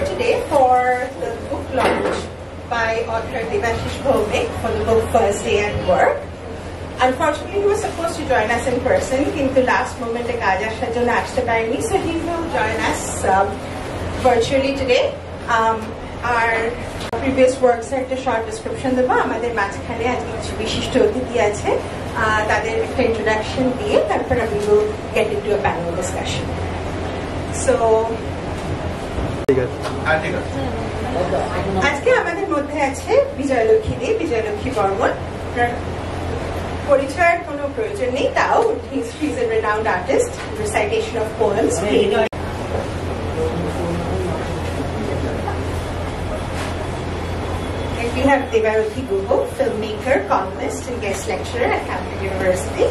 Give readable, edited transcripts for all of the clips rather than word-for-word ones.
here today for the book launch by author Devashish Bhaumik for the book First Day at Work. Unfortunately, he was supposed to join us in person, কিন্তু last moment এ কাজ আসার জন্য আসতে পারেনি, so he will join us virtually today. Our previous works এর একটা short description দেব, আমাদের মাঝখানে আজকে কিছু বিশিষ্ট অতিথি আছে, তাদের একটা introduction দিয়ে তারপর we will get into a panel discussion. So আজকে আমাদের মধ্যে আছে বিজয়লক্ষ্মী দে, বিজয়লক্ষ্মী বর্মন। পরিচয়ের কোনো প্রয়োজন নেই, তাও he is a renowned artist, recitation of poems. And we have Devaruti Guho, filmmaker, columnist and guest lecturer at Cambridge University.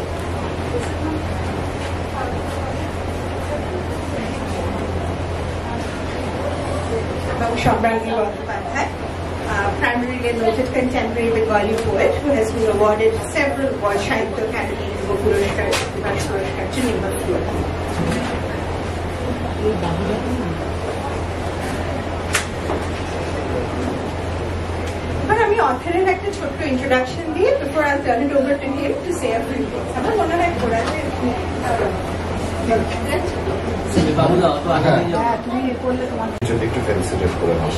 Shamrangi Bandyopadhyay, primarily a noted contemporary Bengali poet who has been awarded several World Sahitya Academy Yuva Purushkar, Divash Purushkar, to name a few. But আমি অথরের একটা ছোট্ট introduction দিয়ে before I'll turn it over to him to say a few things. আমার মনে হয় পড়াতে একটু consider করে নাও।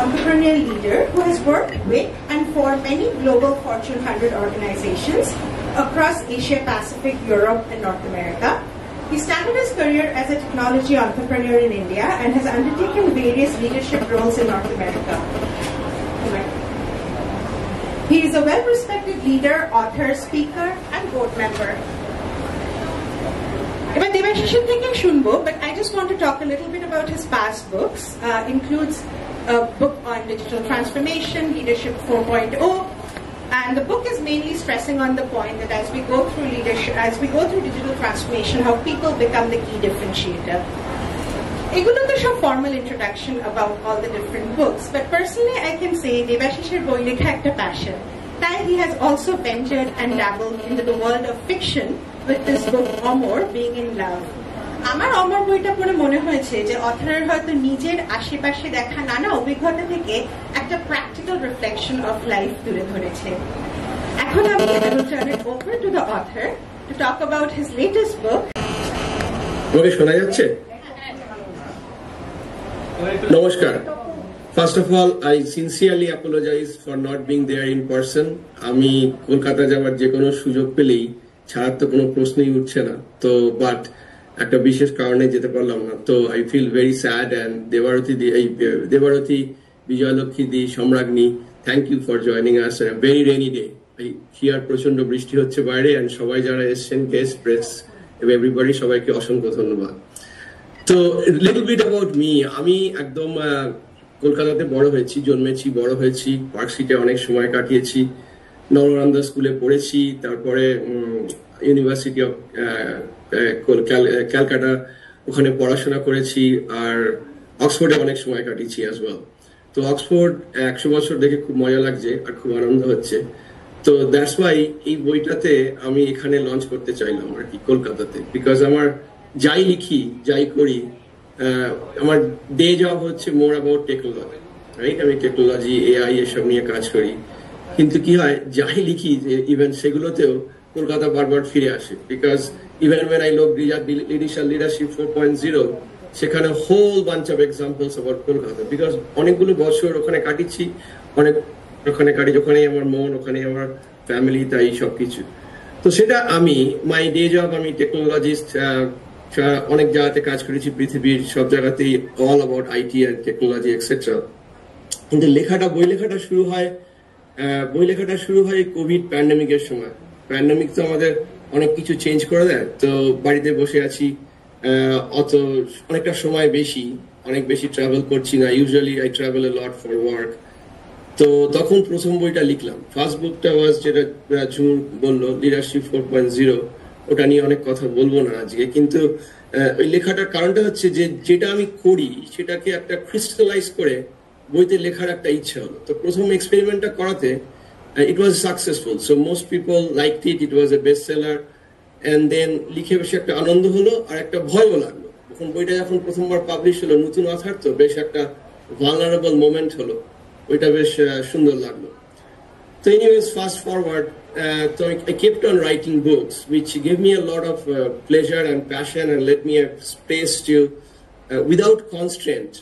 Entrepreneurial leader who has worked with and for many global Fortune 100 organizations across Asia, Pacific, Europe, and North America. He started his career as a technology entrepreneur in India and has undertaken various leadership roles in North America. He is a well-respected leader, author, speaker, and board member. But Devashishan থেকে শুনবো, but I just want to talk a little bit about his past books. Includes a book on digital transformation, Leadership 4.0, and the book is mainly stressing on the point that as we go through leadership, as we go through digital transformation, how people become the key differentiator. এগুলো তো সব formal introduction about all the different books, but personally I can say Devashish's বই লেখা একটা passion. তাই he has also ventured and dabbled into the world of fiction with this book Amor, Being in Love. আমার অমর বইটা পড়ে মনে হয়েছে যে অথরের হয়তো নিজের আশেপাশে দেখা নানা অভিজ্ঞতা থেকে একটা প্র্যাকটিক্যাল রিফ্লেকশন অফ লাইফ তুলে ধরেছে। এখন আমি turn it over to the author to talk about his latest book. ওকে, শোনা যাচ্ছে? নমস্কার। First of all, I sincerely apologize for not being there in person. আমি কলকাতা যাওয়ার যে কোনো সুযোগ পেলেই ছাড়ার তো কোনো প্রশ্নই উঠছে না, তো বাট একটা বিশেষ কারণে যেতে পারলাম না, তো I feel very sad. And Debarati, Vijayalakshmi di, Samragyee, thank you for joining us very rainy day. Here প্রচন্ড বৃষ্টি হচ্ছে বাইরে, অ্যান্ড সবাই যারা এসছেন, গেস্ট, প্রেস, এভরিবডি, সবাইকে অসংখ্য ধন্যবাদ। তো লিটল বিট অ্যাবাউট মি, আমি একদম কলকাতাতে বড় হয়েছি, জন্মেছি, বড় হয়েছি, পার্ক স্ট্রিটে অনেক সময় কাটিয়েছি, নরনান্দা স্কুলে পড়েছি, তারপরে ইউনিভার্সিটি অফ ক্যালকাটা, ওখানে পড়াশোনা করেছি, আর অক্সফোর্ডে অনেক সময় কাটিয়েছি অ্যাজ ওয়েল। তো অক্সফোর্ড 100 বছর দেখে খুব মজা লাগছে আর খুব আনন্দ হচ্ছে। তো দ্যাটস ওয়াই এই বইটাতে আমি এখানে লঞ্চ করতে চাইলাম আর কি, কলকাতাতে, বিকজ আমার যাই লিখি, যাই করি, আমার ডে জব হচ্ছে মোর অ্যাবাউট টেকনোলজি, রাইট? আমি টেকনোলজি, এআই এসব নিয়ে কাজ করি, কিন্তু কি হয়, যাই লিখি ইভেন সেগুলোতেও কলকাতা বারবার ফিরে আসে, because even when I look leadership 4.0, সেখানে whole bunch of examples about Kolkata, because অনেকগুলো বছর ওখানে কাটিয়েছি, ওখানে কাটি, ওখানেই আমার মন, ওখানেই আমার ফ্যামিলি, তাই সবকিছু। তো সেটা আমি মাই ডে জব, আমি টেকনোলজিস্ট, অনেক জায়গাতে কাজ করেছি, পৃথিবীর সব জায়গাতেই, all about IT and technology etcetera. কিন্তু বই লেখাটা শুরু হয় কোভিড প্যান্ডেমিকের সময়। প্যান্ডেমিক তো আমাদের অনেক কিছু চেঞ্জ করে দেয়, তো বাড়িতে বসে আছি, অনেকটা সময় অনেক বেশি ট্রাভেল করছি না। Usually I travel A lot for work, তো তখন প্রথম বইটা লিখলাম। ফার্স্ট বুকটা ওয়াজ, যেটা ঝুমুর বললো, লিডারশিপ 4.0, ওটা নিয়ে অনেক কথা বলবো না আজকে, কিন্তু ওই লেখাটার কারণটা হচ্ছে যে যেটা আমি করি সেটাকে একটা ক্রিস্টালাইজ করে বইতে লেখার একটা ইচ্ছা হলো। তো প্রথম এক্সপেরিমেন্টটা করাতে it was successful, so most people liked it, it was a best seller. And then লিখে বেশি একটা আনন্দ হলো আর একটা ভয়ও লাগলো। যখন বইটা যখন প্রথমবার পাবলিশ হলো, নতুন অথার তো বেশ একটা ভালনারেবল মোমেন্ট হলো, ওইটা বেশ সুন্দর লাগলো। So anyways, fast forward, so I kept on writing books, which gave me a lot of pleasure and passion and let me a space to, without constraint,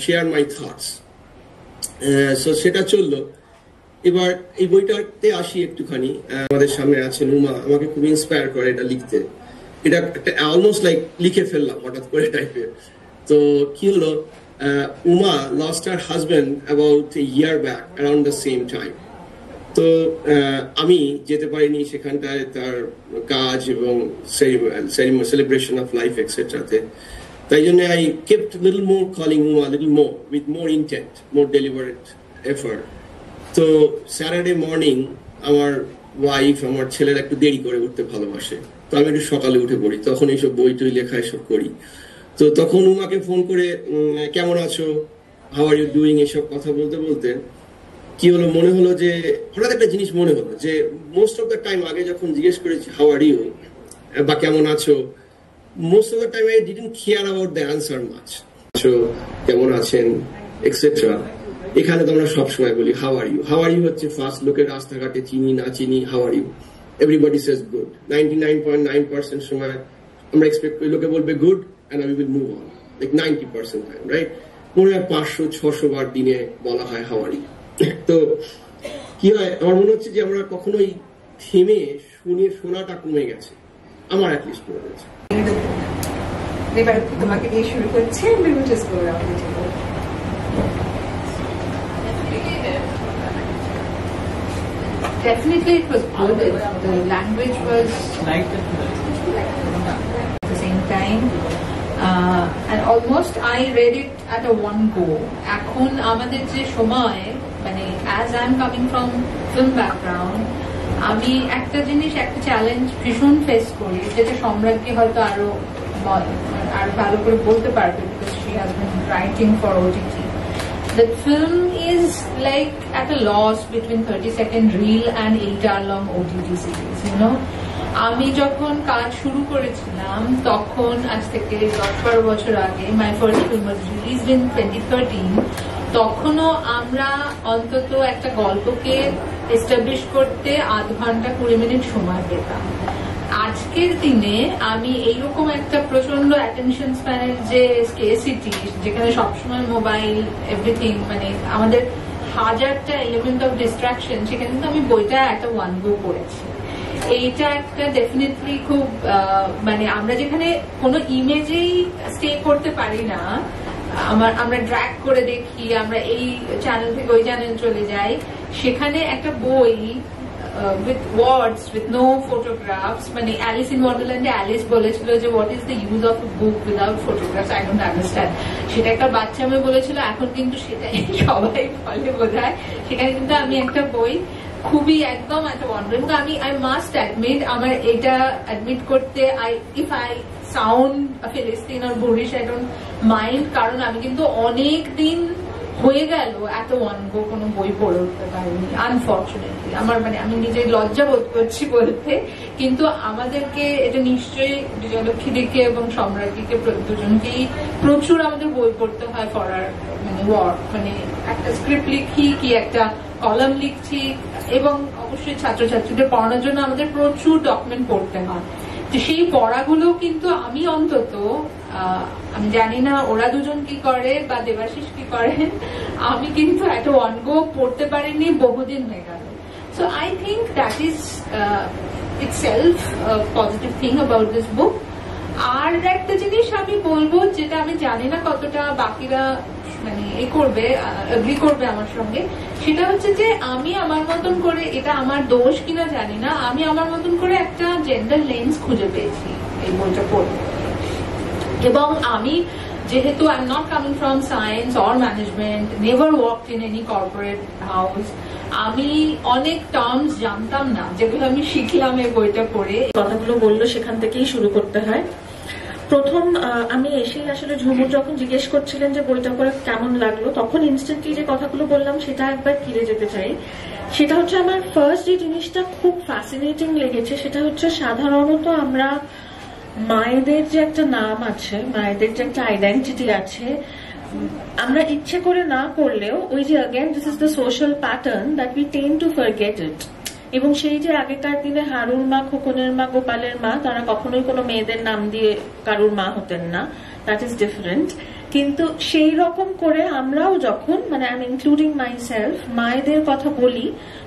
share my thoughts. So সেটা চললো। এবার এই বইটাতে আসি একটুখানি। আমাদের সামনে আছেন উমা, আমাকে খুব ইন্সপায়ার করে এটা লিখতে। এটা একটা অলমোস্ট লাইক লিখে ফেললাম হঠাৎ করে টাইপের। তো কি হলো, Uma lost her husband about a year back around the same time. তো আমি যেতে পারিনি সেখানটায় তার কাজ এবং সেলিব্রেশন অফ লাইফ এক্সেট্রাতে। তাই জন্য I kept little more calling Uma, little more with more intent, more delivered effort. তো স্যাটারডে মর্নিং আমার ওয়াইফ, আমার ছেলেরা একটু দেরি করে উঠতে ভালোবাসে, তো আমি একটু সকালে উঠে পড়ি, তখন এইসব বই টই লেখা এসব করি। তো তখন উমাকে ফোন করে কেমন আছো, হাউ আর ইউ ডুইং, এসব কথা বলতে বলতে কি হলো, মনে হলো যে হঠাৎ একটা জিনিস মনে হলো যে মোস্ট অফ দ্য টাইম আগে যখন জিজ্ঞেস করেছি হাউ আর ইউ বা কেমন আছো, most of the time I didn't care about the answer much, কেমন আছেন এক্সেট্রা। এখানে তো আমরা সবসময় বলি how are you. How are you হচ্ছে ফার্স্ট, লোকের রাস্তাঘাটে চিনি না চিনি, how are you, everybody says good. 99.9% সময় আমরা এক্সপেক্ট করি লোকে বলবে good and we will move on, like 90% time, right? মনে হয় 500-600 বার দিনে বলা হয় হাউ আর ইউ। তো কি হয়, আমার মনে হচ্ছে যে আমরা কখনোই থেমে শোনাটা কমে গেছে, আমার অ্যাটলিস্ট মনে হচ্ছে। এবার তোমাকে দিয়ে শুরু করছি, we will just go around the table. Definitely it was good. The language was at the same time. And almost I read it at a one go. এখন আমাদের যে সময়, মানে as I'm coming from film background, আমি একটা জিনিস, একটা challenge ভীষণ ফেস করি, যেটা সম্রাটকে হয়তো আরো ভালো করে বলতে পারবে, because she has been writing for OTT. The film is like at a loss between 30-second reel and 8-hour-long OTT series, you know. আমি যখন কাজ শুরু করেছিলাম তখন, আজ থেকে 10-12 বছর আগে, my first film was released in 2013, তখনও আমরা অন্তত একটা গল্পকে এস্টাবলিশ করতে 8 ঘন্টা 20 মিনিট সময় পেতাম। আজকের দিনে আমি এইরকম একটা প্রচন্ড অ্যাটেনশন স্প্যানের যে স্কেসিটি, যেখানে সবসময় মোবাইল এভরিথিং, মানে আমাদের হাজারটা এলিমেন্ট অফ ডিস্ট্রাকশন, সেখানে কিন্তু আমি বইটা একটা ওয়ান গো পড়েছি। এইটা একটা ডেফিনেটলি খুব, মানে আমরা যেখানে কোনো ইমেজেই স্টে করতে পারি না, আমরা ড্র্যাগ করে দেখি, আমরা এই চ্যানেল থেকে ওই চ্যানেল চলে যাই, সেখানে একটা বই with words, with no photographs, মানে অ্যালিস ইন ওয়ান্ডারল্যান্ডে অ্যালিস বলেছিল যে what is the use of a book without photographs, I don't understand. সেটা একটা বাচ্চা মেয়ে বলেছিল, এখন কিন্তু সেটাই সবাই বলে বোধহয়। সেখানে কিন্তু আমি একটা বই খুবই একদম একটা ওয়ান্ডার, কিন্তু আই মাস্ট অ্যাডমিট, আমার এটা অ্যাডমিট করতে, ইফ আই সাউন্ড ফিলিস্তিন আর বুরিশ, আই ডোন্ট মাইন্ড, কারণ আমি কিন্তু অনেক দিন হয়ে গেল এত ওয়ান গো কোনো বই পড়ে উঠতে পারিনি, আনফর্চুনেটলি। আমার মানে আমি নিজে লজ্জা বোধ করছি বলতে, কিন্তু আমাদেরকে এটা নিশ্চয়ই বিজয়লক্ষ্মী দিকে এবং সম্রাজ্ঞীকে দুজনকেই প্রচুর আমাদের বই পড়তে হয় পড়ার, মানে ওয়ার্ক, মানে একটা স্ক্রিপ্ট লিখি কি একটা কলাম লিখছি, এবং অবশ্যই ছাত্রছাত্রীদের পড়ানোর জন্য আমাদের প্রচুর ডকুমেন্ট পড়তে হয়। তো সেই পড়াগুলো কিন্তু আমি অন্তত, আমি জানি না ওরা দুজন কি করে বা দেবাশিস কি করেন, আমি কিন্তু একটা ওয়ান গো পড়তে পারিনি, বহুদিন হয়ে গেল। So I think that is itself a positive thing about this book. আর একটা জিনিস আমি বলবো, যেটা আমি জানি না কতটা বাকিরা মানে এগ্রি করবে আমার সঙ্গে, সেটা হচ্ছে যে আমি আমার মতন করে, এটা আমার দোষ কিনা জানি না, আমি আমার মতন করে একটা জেন্ডার লেন্স খুঁজে পেয়েছি এই বইটা পড়ে। এবং আমি যেহেতু I am not coming from science or management, never worked in any corporate house, আমি অনেক টার্মস জানতাম না যেগুলো আমি শিখলাম এই বইটা পড়ে। কথাগুলো বললো সেখান থেকেই শুরু করতে হয়। প্রথম আমি এসেই আসলে ঝুমুর যখন জিজ্ঞেস করছিলেন যে বইটা পড়ে কেমন লাগলো, তখন ইনস্ট্যান্টলি যে কথাগুলো বললাম সেটা একবার ফিরে যেতে চাই। সেটা হচ্ছে আমার ফার্স্ট যে জিনিসটা খুব ফ্যাসিনেটিং লেগেছে সেটা হচ্ছে সাধারণত আমরা মায়েদের যে একটা নাম আছে, মায়েদের যে একটা আইডেন্টিটি আছে, আমরা ইচ্ছে করে না করলেও ওই যে again this is the social pattern that we tend two forget it. এবং সেই যে আগেকার দিনে হারুর মা, খোকনের মা, গোপালের মা, তারা কখনোই কোনো মেয়েদের নাম দিয়ে কারুর মা হতেন না, দ্যাট ইজ ডিফারেন্ট। কিন্তু সেই রকম করে আমরাও যখন, মানে I am including my self, মায়েদের কথা বলি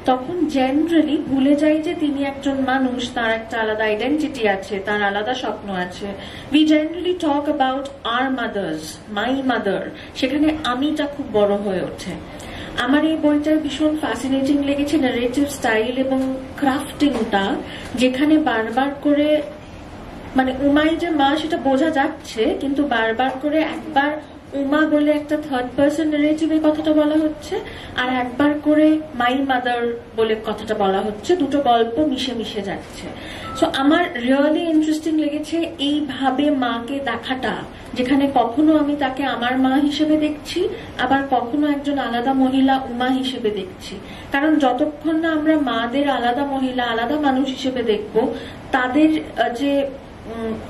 তখন জেনারেলি ভুলে যাই যে তিনি একজন মানুষ, তার একটা আলাদা আইডেন্টিটি আছে, তার আলাদা স্বপ্ন আছে। We generally talk about our mothers, my mother, সেখানে আমিটা খুব বড় হয়ে ওঠে। আমার এই বইটার ভীষণ ফ্যাসিনেটিং লেগেছে ন্যারেটিভ স্টাইল এবং ক্রাফটিংটা, যেখানে বারবার করে, মানে উমাই যে মা সেটা বোঝা যাচ্ছে, কিন্তু বারবার করে একবার উমা বলে একটা থার্ড পার্সন ন্যারেটিভের কথাটা বলা হচ্ছে, আর একবার করে মাই মাদার বলে কথাটা বলা হচ্ছে, দুটো গল্প মিশে মিশে যাচ্ছে। সো আমার রিয়েলি ইন্টারেস্টিং লেগেছে এইভাবে মাকে দেখাটা, যেখানে কখনো আমি তাকে আমার মা হিসেবে দেখছি, আবার কখনো একজন আলাদা মহিলা উমা হিসেবে দেখছি। কারণ যতক্ষণ না আমরা মাদের আলাদা মহিলা, আলাদা মানুষ হিসেবে দেখব, তাদের যে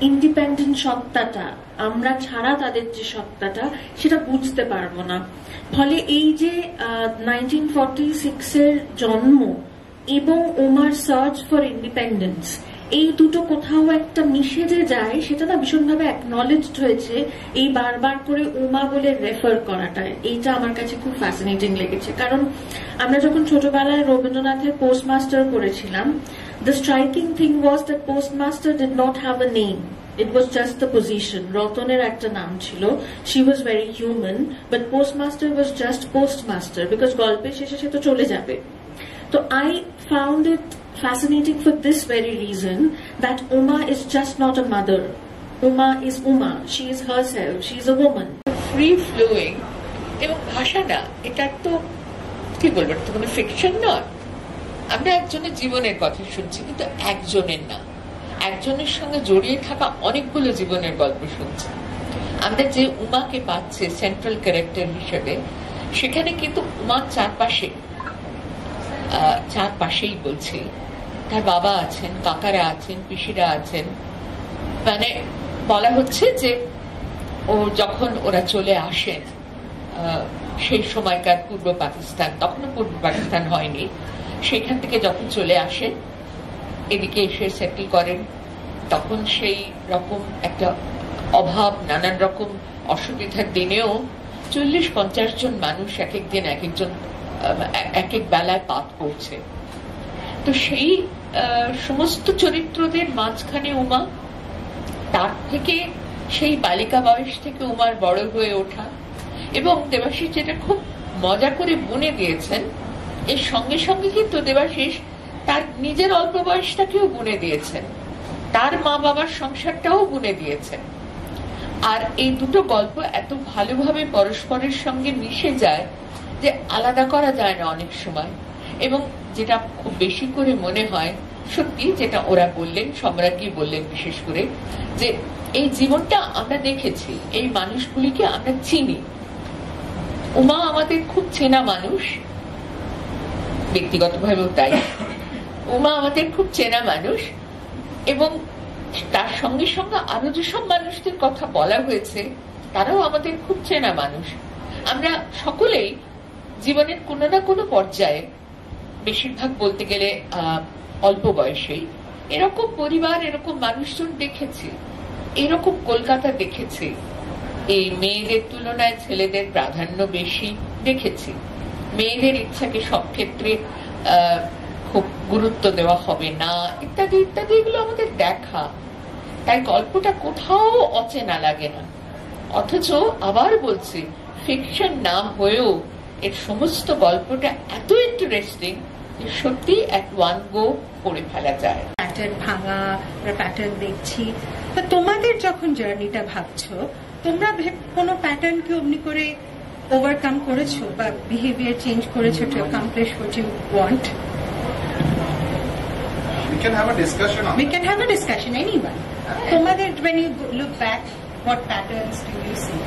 ইন্ডিপেন্ডেন্ট সত্তাটা, আমরা ছাড়া তাদের যে সত্তাটা, সেটা বুঝতে পারবো না। ফলে এই যে 1946 এর জন্ম এবং উমার সার্চ ফর ইন্ডিপেন্ডেন্স, এই দুটো কোথাও একটা মিশে যে যায়, সেটা না ভীষণভাবে অ্যাকনলেজড হয়েছে এই বারবার করে উমা বলে রেফার করাটায়। এইটা আমার কাছে খুব ফ্যাসিনেটিং লেগেছে। কারণ আমরা যখন ছোটবেলায় রবীন্দ্রনাথের পোস্টমাস্টার পড়েছিলাম, the striking thing was that postmaster did not have a name. It was just the position. রতনের একটা নাম ছিল, she was very human, but postmaster was just postmaster, because গল্পের শেষে সে তো চলে যাবে। তো I found it fascinating for this very reason, that Uma is just not a mother. Uma is Uma. She is herself. She is a woman. Free flowing এবং ভাষা না, এটা তো কি বলবো, এটা তো কোনো ফিকশন নয়। আমরা একজনের জীবনের কথা শুনছি, কিন্তু একজনের না, একজনের সঙ্গে জড়িয়ে থাকা অনেকগুলো জীবনের গল্প শুনছি। আমরা যে উমাকে পাচ্ছি সেন্ট্রাল ক্যারেক্টার হিসেবে, সেখানে কিন্তু উমার চারপাশেই বলছি, তার বাবা আছেন, কাকারা আছেন, পিসিরা আছেন। মানে বলা হচ্ছে যে ও যখন ওরা চলে আসেন সেই সময়কার পূর্ব পাকিস্তান, তখনও পূর্ব পাকিস্তান হয়নি, সেখান থেকে যখন চলে আসেন এদিকে এসে সেটেল করেন, তখন সেই রকম একটা অভাব, নানান রকম অসুবিধার দিনেও 40-50 জন মানুষ এক এক দিন এক একজন এক এক বেলায় পাত করছে। তো সেই সমস্ত চরিত্রদের মাঝখানে উমা, তার থেকে সেই বালিকা বয়স থেকে উমার বড় হয়ে ওঠা, এবং দেবাশিস যেটা খুব মজা করে বুনে দিয়েছেন, এর সঙ্গে সঙ্গে কিন্তু দেবাশিস তার নিজের অল্প বয়সটাকেও বুনে দিয়েছেন, তার মা বাবার সংসারটাও বুনে দিয়েছেন। আর এই দুটো গল্প এত ভালোভাবে পরস্পরের সঙ্গে মিশে যায় যে আলাদা করা যায় না অনেক সময়। এবং যেটা খুব বেশি করে মনে হয়, সত্যি যেটা ওরা বললেন, সম্রাজ্ঞী বললেন বিশেষ করে, যে এই জীবনটা আমরা দেখেছি, এই মানুষগুলিকে আমরা চিনি। উমা আমাদের খুব চেনা মানুষ, ব্যক্তিগতভাবেও তাই। উমা আমাদের খুব চেনা মানুষ, এবং তার সঙ্গে সঙ্গে আরো যেসব মানুষদের কথা বলা হয়েছে তারাও আমাদের খুব চেনা মানুষ। আমরা সকলেই জীবনের কোনো না কোনো পর্যায়ে, বেশিরভাগ বলতে গেলে অল্প বয়সেই, এরকম পরিবার, এরকম মানুষজন দেখেছি, এরকম কলকাতা দেখেছি। এই মেয়েদের তুলনায় ছেলেদের প্রাধান্য বেশি দেখেছি, মেয়েদের ইচ্ছাকে সব ক্ষেত্রে খুব গুরুত্ব দেওয়া হবে না, ইত্যাদি ইত্যাদি, এগুলো আমাদের দেখা। তাই গল্পটা কোথাও অচেনা লাগে না। অথচ আবার বলছি, ফিকশন না হয়েও এর সমস্ত গল্পটা এত ইন্টারেস্টিং যে সত্যি অ্যাট ওয়ান গো পড়ে ফেলা যায়। প্যাটার্ন ভাঙা, প্যাটার্ন দেখছি। তোমাদের যখন জার্নিটা ভাবছো, তোমরা কোনো প্যাটার্নকে অমনি করে ওভারকাম করেছো বা বিহেভিয়ার চেঞ্জ করেছো to accomplish what you want? We can have a discussion on We can have a discussion, anyone. তোমাদের when you look back, what patterns do you see?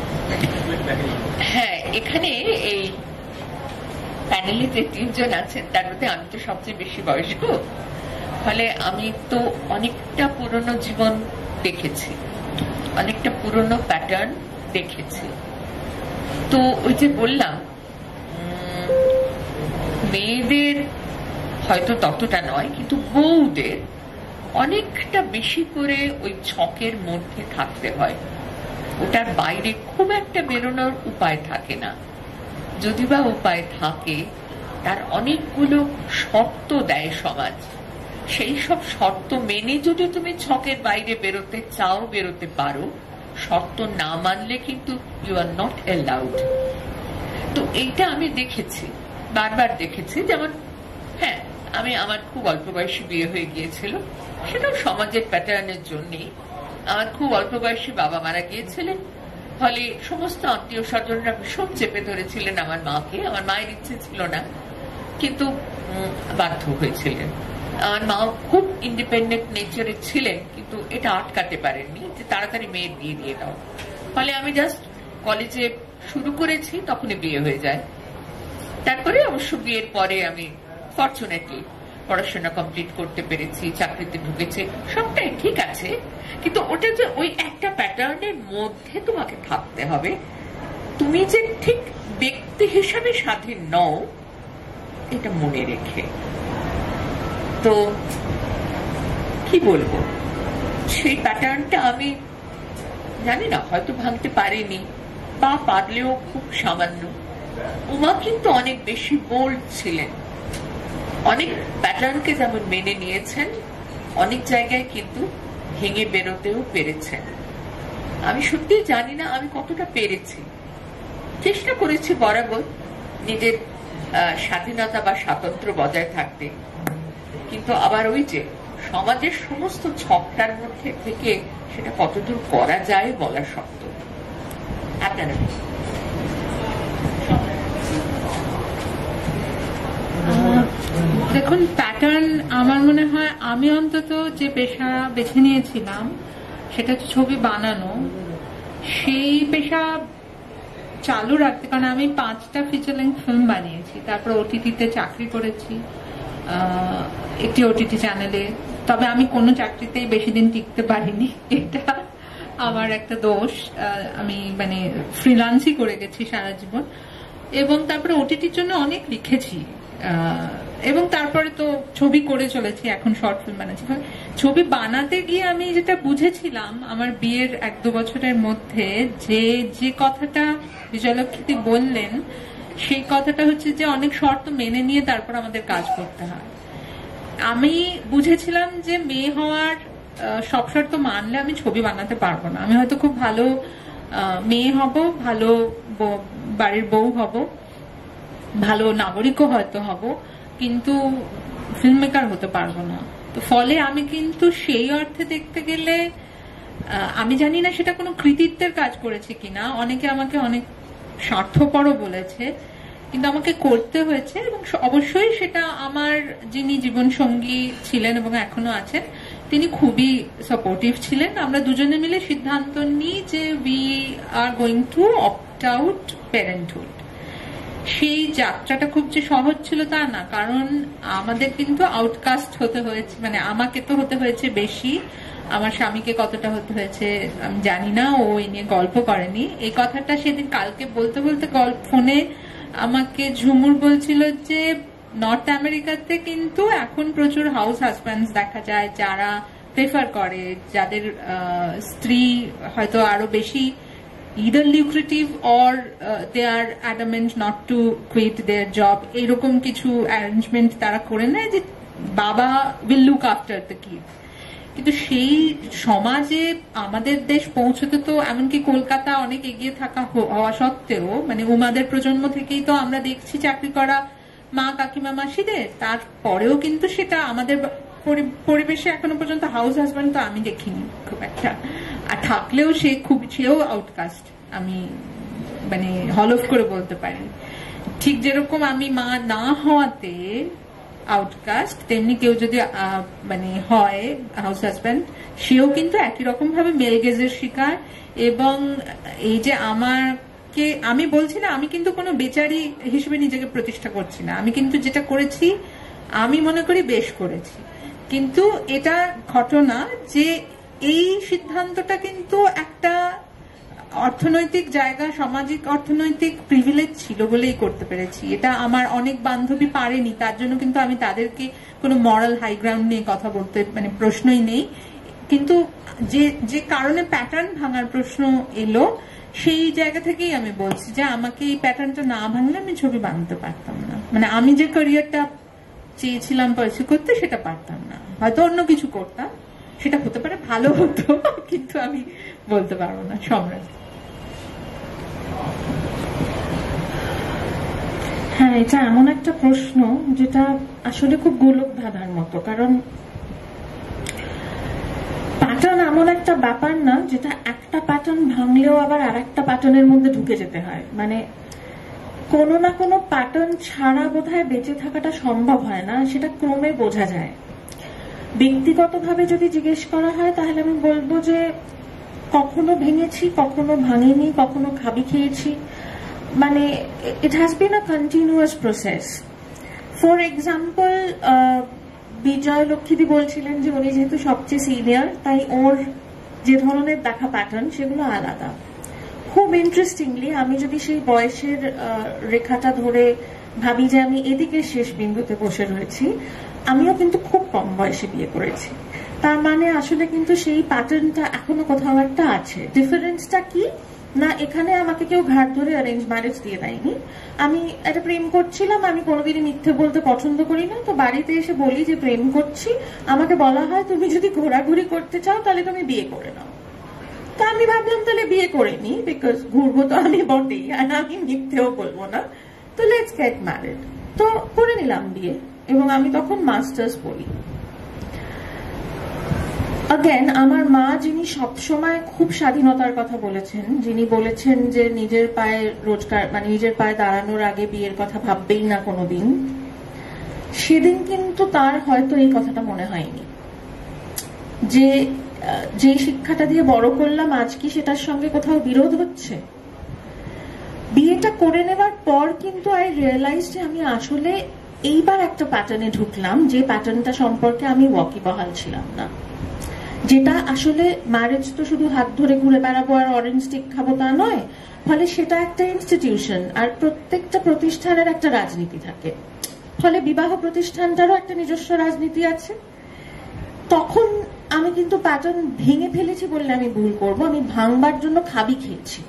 হ্যাঁ, এখানে এই প্যানেলে যে 3 জন আছেন তার মধ্যে আমি তো সবচেয়ে বেশি বয়স্ক, ফলে আমি তো অনেকটা পুরনো জীবন দেখেছি, অনেকটা পুরনো প্যাটার্ন দেখেছি। তো ওই যে বললাম, মেয়েদের হয়তো ততটা নয়, কিন্তু বউদের অনেকটা বেশি করে ওই ছকের মধ্যে থাকতে হয়, ওটার বাইরে খুব একটা বেরোনোর উপায় থাকে না। যদি বা উপায় থাকে, তার অনেকগুলো শর্ত দেয় সমাজ, সেই সব শর্ত মেনে যদি তুমি ছকের বাইরে বেরোতে চাও, বেরোতে পারো, শর্ত না মানলে কিন্তু ইউ আর নট অ্যালাউড। তো এইটা আমি দেখেছি, বারবার দেখেছি। যেমন হ্যাঁ, আমার খুব অল্প বয়সী বিয়ে হয়ে গিয়েছিল, সেটাও সমাজের প্যাটার্নের জন্যই। আমার খুব অল্প বয়সী বাবা মারা গিয়েছিলেন, ফলে সমস্ত আত্মীয় স্বজনরা ভীষণ চেপে ধরেছিলেন আমার মাকে। আমার মায়ের ইচ্ছে ছিল না, কিন্তু বাধ্য হয়েছিলেন। আমার মা খুব ইন্ডিপেন্ডেন্ট নেচারের ছিলেন, কিন্তু এটা আটকাতে পারেননি যে তাড়াতাড়ি মেয়ের বিয়ে দিয়ে দাও। ফলে আমি জাস্ট কলেজে শুরু করেছি, তখনই বিয়ে হয়ে যায়। তারপরে অবশ্য বিয়ের পরে আমি ফরচুনেটলি পড়াশোনা কমপ্লিট করতে পেরেছি, চাকরিতে ঢুকেছি, সবটাই ঠিক আছে। কিন্তু ওটা যে ওই একটা প্যাটার্নের মধ্যে তোমাকে থাকতে হবে, তুমি যে ঠিক ব্যক্তি হিসাবে স্বাধীন নও, এটা মনে রেখে। তো কি বলবো, সেই প্যাটার্নটা আমি জানি না, হয়তো ভাঙতে পারিনি, বা পারলেও খুব সামান্য। উমা কিন্তু অনেক বেশি বোল্ড ছিলেন, অনেক প্যাটার্নকে যেমন মেনে নিয়েছেন, অনেক জায়গায় কিন্তু ভেঙে বেরোতেও পেরেছেন। আমি সত্যি জানি না আমি কতটা পেরেছি। চেষ্টা করেছি বরাবর নিজের স্বাধীনতা বা স্বাতন্ত্র্য বজায় থাকতে, কিন্তু আবার ওই যে সমাজের সমস্ত ছকটার মধ্যে থেকে সেটা কতদূর করা যায় বলা শক্ত। আপনারা দেখুন, প্যাটার্ন আমার মনে হয়, আমি অন্তত যে পেশা বেছে নিয়েছিলাম সেটা হচ্ছে ছবি বানানো, সেই পেশা চালু রাখতে, কারণ আমি 5টা ফিচার লেন্থ ফিল্ম বানিয়েছি, তারপর ওটিটিতে চাকরি করেছি, একটি ওটিটি চ্যানেলে। তবে আমি কোনো চাকরিতেই বেশি দিন টিকতে পারিনি, এটা আমার একটা দোষ। আমি মানে ফ্রিল্যান্সই করে গেছি সারা জীবন, এবং তারপরে ওটিটির জন্য অনেক লিখেছি, এবং তারপরে তো ছবি করে চলেছি, এখন শর্ট ফিল্ম বানাচ্ছি। ছবি বানাতে গিয়ে আমি যেটা বুঝেছিলাম আমার বিয়ের 1-2 বছরের মধ্যে, যে কথাটা বিজয়লক্ষ্মী বললেন, সেই কথাটা হচ্ছে যে অনেক শর্ত মেনে নিয়ে তারপর আমাদের কাজ করতে হয়। আমি বুঝেছিলাম যে মেয়ে হওয়ার সব শর্ত মানলে আমি ছবি বানাতে পারবো না। আমি হয়তো খুব ভালো মেয়ে হব, ভালো বাড়ির বউ হব, ভালো নাগরিকও হয়তো হব, কিন্তু ফিল্ম মেকার হতে পারবো না। তো ফলে আমি কিন্তু সেই অর্থে দেখতে গেলে, আমি জানি না সেটা কোনো কৃতিত্বের কাজ করেছে কিনা, অনেকে আমাকে অনেক স্বার্থপরও বলেছে, কিন্তু আমাকে করতে হয়েছে। এবং অবশ্যই সেটা আমার যিনি জীবন সঙ্গী ছিলেন এবং এখনো আছেন, তিনি খুবই সাপোর্টিভ ছিলেন। আমরা দুজনে মিলে সিদ্ধান্ত নিই যে we are going to opt out parenthood. সেই যাত্রাটা খুব যে সহজ ছিল তা না, কারণ আমাদের কিন্তু আউটকাস্ট হতে হয়েছে, মানে আমাকে তো হতে হয়েছে বেশি, আমার স্বামীকে কতটা হতে হয়েছে আমি জানি না, ও এই নিয়ে গল্প করেনি। এই কথাটা সেদিন কালকে বলতে বলতে ফোনে আমাকে ঝুমুর বলছিল যে নর্থ আমেরিকাতে কিন্তু এখন প্রচুর হাউস হাজব্যান্ডস দেখা যায় যারা প্রেফার করে, যাদের স্ত্রী হয়তো আরো বেশি either lucrative or they are adamant not to quit their job, এরকম কিছু অ্যারেঞ্জমেন্ট তারা করে নেয় যে বাবা will look after the kid। কিন্তু সেই সমাজে আমাদের দেশ পৌঁছতে তো, এমনকি কলকাতা অনেক এগিয়ে থাকা হওয়া সত্ত্বেও, মানে উমাদের প্রজন্ম থেকেই তো আমরা দেখছি চাকরি করা মা কাকিমা মাসিদের, তারপরেও কিন্তু সেটা আমাদের পরিবেশে এখনো পর্যন্ত হাউস হাজব্যান্ড তো আমি দেখিনি খুব একটা। আর থাকলেও সেও আউটকাস্ট, আমি মানে হলফ করে বলতে পারি। ঠিক যেরকম আমি মা না হওয়াতে আউটকাস্ট, তেমনি কেউ যদি মানে হয় হাউস হাজব্যান্ড, সেও কিন্তু একই রকম ভাবে মেল গেজের শিকার। এবং এই যে আমি বলছি না, আমি কিন্তু কোনো বেচারি হিসেবে নিজেকে প্রতিষ্ঠা করছি না, আমি কিন্তু যেটা করেছি আমি মনে করি বেশ করেছি। কিন্তু এটা ঘটনা যে এই সিদ্ধান্তটা কিন্তু একটা অর্থনৈতিক জায়গা, সামাজিক অর্থনৈতিক প্রিভিলেজ ছিল বলেই করতে পেরেছি। এটা আমার অনেক বান্ধবী পারেনি, তার জন্য কিন্তু আমি তাদেরকে কোনো মরাল হাই গ্রাউন্ড নিয়ে কথা বলতে মানে প্রশ্নই নেই। কিন্তু যে কারণে প্যাটার্ন ভাঙার প্রশ্ন এলো, সেই জায়গা থেকেই আমি বলছি যে আমাকে এই প্যাটার্নটা না ভাঙলে আমি ছবি বানাতে পারতাম না। মানে আমি যে ক্যারিয়ারটা চেয়েছিলাম পার্সিউ করতে সেটা পারতাম না, হয়তো অন্য কিছু করতাম, সেটা হতে পারে ভালো হতো, কিন্তু আমি বলতে পারবো না। সম্রাট। হ্যাঁ, এটা এমন একটা প্রশ্ন যেটা আসলে খুব গোলক ধাঁধার মতো, কারণ প্যাটার্ন এমন একটা ব্যাপার না যেটা একটা প্যাটার্ন ভাঙলেও আবার আর একটা প্যাটার্নের মধ্যে ঢুকে যেতে হয়। মানে কোনো না কোনো প্যাটার্ন ছাড়া বোধহয় বেঁচে থাকাটা সম্ভব হয় না, সেটা ক্রমে বোঝা যায়। ব্যক্তিগতভাবে যদি জিজ্ঞেস করা হয় তাহলে আমি বলবো যে কখনো ভেঙেছি, কখনো ভাঙিনি, কখনো খাবি খেয়েছি। মানে it has been a continuous process. For example, Vijay লক্ষ্মীদি বলছিলেন যে উনি যেহেতু সবচেয়ে সিনিয়র, তাই ওর যে ধরনের দেখা প্যাটার্ন সেগুলো আলাদা। খুব ইন্টারেস্টিংলি, আমি যদি সেই বয়সের রেখাটা ধরে ভাবি যে আমি এদিকে শেষ বিন্দুতে বসে রয়েছি, আমিও কিন্তু খুব কম বয়সে বিয়ে করেছি। তার মানে আসলে কিন্তু সেই প্যাটার্নটা এখনো কোথাও একটা আছে। ডিফারেন্সটা কি না, এখানে আমাকে কেউ ঘাট ধরে অ্যারেঞ্জ ম্যারেজ দিয়ে দেয়নি। আমি একটা প্রেম করছিলাম, আমি কোনোদিনই মিথ্যে বলতে পছন্দ করি না, তো বাড়িতে এসে বলি যে প্রেম করছি, আমাকে বলা হয় তুমি যদি ঘোরাঘুরি করতে চাও তাহলে তুমি বিয়ে করে নাও। তো আমি ভাবলাম তাহলে বিয়ে করে নি, বিকজ ঘুরবো তো আমি বটেই, আর আমি মিথ্যেও বলবো না, তো লেটস গেট ম্যারিড। তো করে নিলাম বিয়ে, এবং আমি তখন মাস্টার্স পড়ি। অগেন, আমার মা যিনি সবসময় খুব স্বাধীনতার কথা বলেছেন, যিনি বলেছেন যে নিজের পায়ে রোজগার মানে নিজের পায়ে দাঁড়ানোর আগে বিয়ের কথা ভাববেই না কোনোদিন, সেদিন কিন্তু তার হয়তো এই কথাটা মনে হয়নি যে শিক্ষাটা দিয়ে বড় করলাম আজ কি সেটার সঙ্গে কোথাও বিরোধ হচ্ছে। বিয়েটা করে নেওয়ার পর কিন্তু আই রিয়েলাইজ যে আমি আসলে এইবার একটা প্যাটার্নে ঢুকলাম, যে প্যাটার্নটা সম্পর্কে আমি ওয়াকিবহাল ছিলাম না। যেটা আসলে ম্যারেজ তো শুধু হাত ধরে ঘুরে বেড়াবো আর অরেঞ্জ স্টিক খাবো তা নয়, ফলে সেটা একটা ইনস্টিটিউশন, আর প্রত্যেকটা প্রতিষ্ঠানের একটা রাজনীতি থাকে, ফলে বিবাহ প্রতিষ্ঠানটারও একটা নিজস্ব রাজনীতি আছে। তখন আমি কিন্তু প্যাটার্ন ভেঙে ফেলেছি বললে আমি ভুল করবো, আমি ভাঙবার জন্য খাবি খেয়েছি।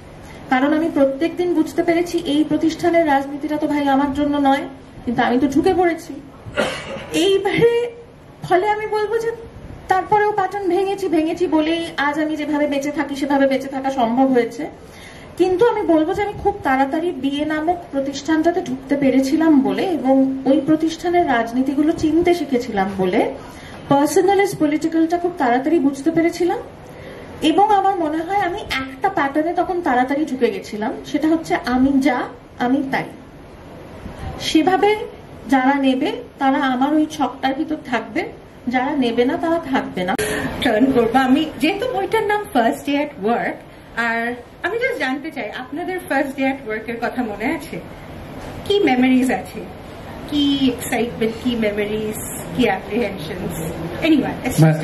কারণ আমি প্রত্যেকদিন বুঝতে পেরেছি এই প্রতিষ্ঠানের রাজনীতিটা তো ভাই আমার জন্য নয়, কিন্তু আমি তো ঢুকে পড়েছি এইবারে। ফলে আমি বলবো যে তারপরেও প্যাটার্ন ভেঙেছি বলেই আজ আমি যেভাবে বেঁচে থাকি সেভাবে বেঁচে থাকা সম্ভব হয়েছে। কিন্তু আমি বলবো যে আমি খুব তাড়াতাড়ি বিয়ে নামক প্রতিষ্ঠানটাতে ঢুকতে পেরেছিলাম বলে, এবং ওই প্রতিষ্ঠানের রাজনীতিগুলো চিনতে শিখেছিলাম বলে, পার্সোনালিস্ট পলিটিক্যালটা খুব তাড়াতাড়ি বুঝতে পেরেছিলাম। এবং আমার মনে হয় আমি একটা প্যাটার্নে তখন তাড়াতাড়ি ঢুকে গেছিলাম, সেটা হচ্ছে আমি যা আমি তাই। সেভাবে যারা নেবে তারা আমার ওই ছকটার ভিতর থাকবে, যারা নেবে না তারা থাকবে না। টার্ন করবো আমি, যেহেতু বইটার নাম ফার্স্ট ডে অ্যাট ওয়ার্ক, আর আমি জাস্ট জানতে চাই আপনাদের ফার্স্ট ডে অ্যাট ওয়ার্ক এর কথা মনে আছে? কি মেমোরিজ আছে, কি এক্সাইটমেন্ট, কি মেমোরিজ, কি অ্যাপ্রিহেনশনস? এনিওয়ান,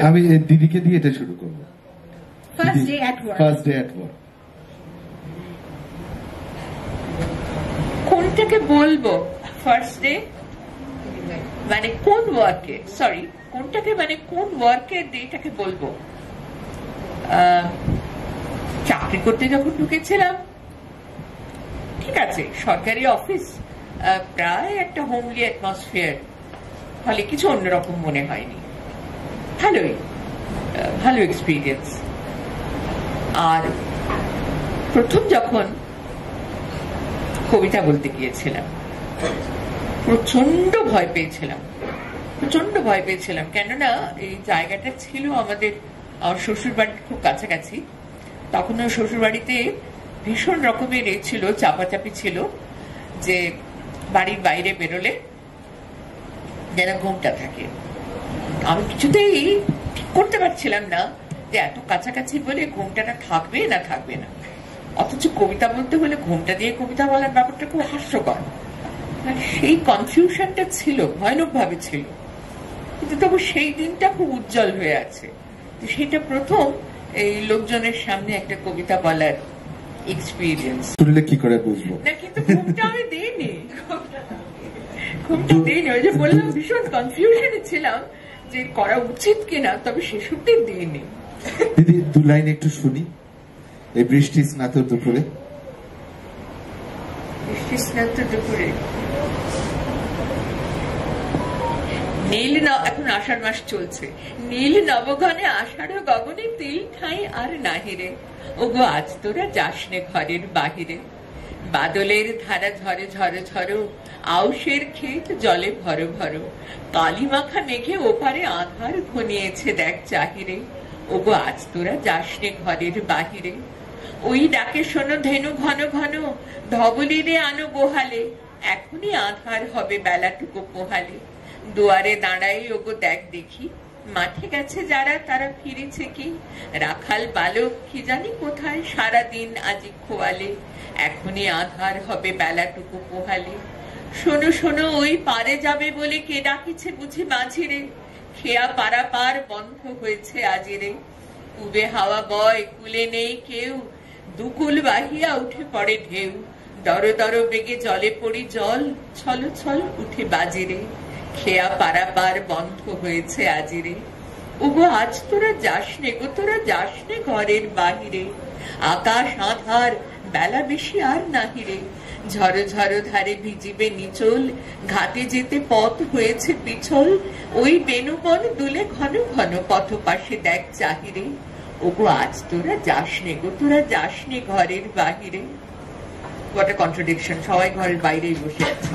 আমি দিদিকে দিয়ে এটা শুরু করবো। First day at work. First day at work কোনটাকে বলবো? ফার্স্ট ডে মানে কোন ওয়ার্কে, সরি কোনটাকে মানে কোন ওয়ার্কের ডেটাকে বলবো? চাকরি করতে যখন ঢুকেছিলাম, ঠিক আছে, সরকারি অফিস, প্রায় একটা হোমলি অ্যাটমসফিয়ার, ফলে কিছু অন্যরকম মনে হয়নি, ভালো এক্সপিরিয়েন্স। আর প্রথম যখন কবিতা বলতে গিয়েছিলাম প্রচন্ড ভয় পেয়েছিলাম, কেননা এই জায়গাটা ছিল আমাদের শ্বশুর বাড়ির খুব কাছাকাছি, তখনও শ্বশুর বাড়িতে ভীষণ রকমের ছিল, চাপাচাপি ছিল যে বাড়ির বাইরে বেরোলে যেন ঘুমটা থাকে। আমি কিছুতেই ঠিক করতে পারছিলাম না যে এত কাছাকাছি বলে ঘুমটাটা থাকবে না থাকবে না, অথচ কবিতা বলতে হলে ঘুমটা দিয়ে কবিতা বলার ব্যাপারটা খুব হাস্যকর। সেই কনফিউশনটা ছিল, ভয়ানক ভাবে ছিল, কিন্তু তবু সেই দিনটা খুব উজ্জ্বল হয়ে আছে। সেটা প্রথম এই লোকজনের সামনে একটা কবিতা বলার এক্সপিরিয়েন্স। শুনলে কি করে বুঝবো না, কিন্তু ঘুমটা আমি দিইনি, ঘুমটা দিইনি। ওই যে বললাম ভীষণ কনফিউশনে ছিলাম যে করা উচিত কিনা, তবে সে সত্যি দিইনি। দিদি 2 লাইন একটু শুনি। এই বৃষ্টি স্নাত দুপুরে, বৃষ্টি স্নাত দুপুরে। নীল এখন আষাঢ় মাস চলছে, নীল নবঘনে আষাঢ় গগনে তিল ঠাই আর নাহিরে, ওগো আজ তোরা যাসনে ঘরের বাহিরে। বাদলের ধারা ঝরে ঝরে ঝরো, আউশের ক্ষেত জলে ভরো ভরো, কালি মাখা মেঘে ওপারে আধার ঘনিয়েছে দেখ চাহিরে, ওগো আজ তোরা যাসনে ঘরের বাহিরে। ওই ডাকে শোনো ধেনু ঘন ঘন, ধবলিরে আনো গোহালে, এখনই আধার হবে বেলাটুকু পোহালে। দুয়ারে দাঁড়াই ওগো দেখ দেখি, মাঠে গেছে যারা তারা ফিরেছে কি, রাখাল বালক কি জানি কোথায় সারাদিন আজি খোয়ালে, এখনই আধার হবে বেলাটুকু পোহালে। শোনো শোনো ওই পারে যাবে বলে কে ডাকিছে বুঝি মাঝিরে, খেয়া পারা পার বন্ধ হয়েছে আজিরে। কুবে হাওয়া বয় কুলে নেই কেউ, দুকুল বাহিয়া উঠে পড়ে ঢেউ, দর দর বেগে জলে পড়ি জল, ছল ছল উঠে বাজিরে, খেয়া পারা পার বন্ধ হয়েছে আজিরে। ওগো আজ তোরা যাসনে গো, তোরা যাসনে ঘরের বাহিরে, আকাশ আধার বেলা বেশি আর নাহিরে। ঝড়ো ঝড়ো ধারে ভিজিবে নিচল, ঘাটে যেতে পথ হয়েছে পিছল, ওই বেনুবন দুলে ঘন ঘন পথ পাশে দেখ চাহিরে, ওগো আজ তোরা যাসনে গো, তোরা যাসনে ঘরের বাহিরে। হোয়াট আ কন্ট্রাডিকশন, সবাই ঘরের বাইরেই বসে আছে।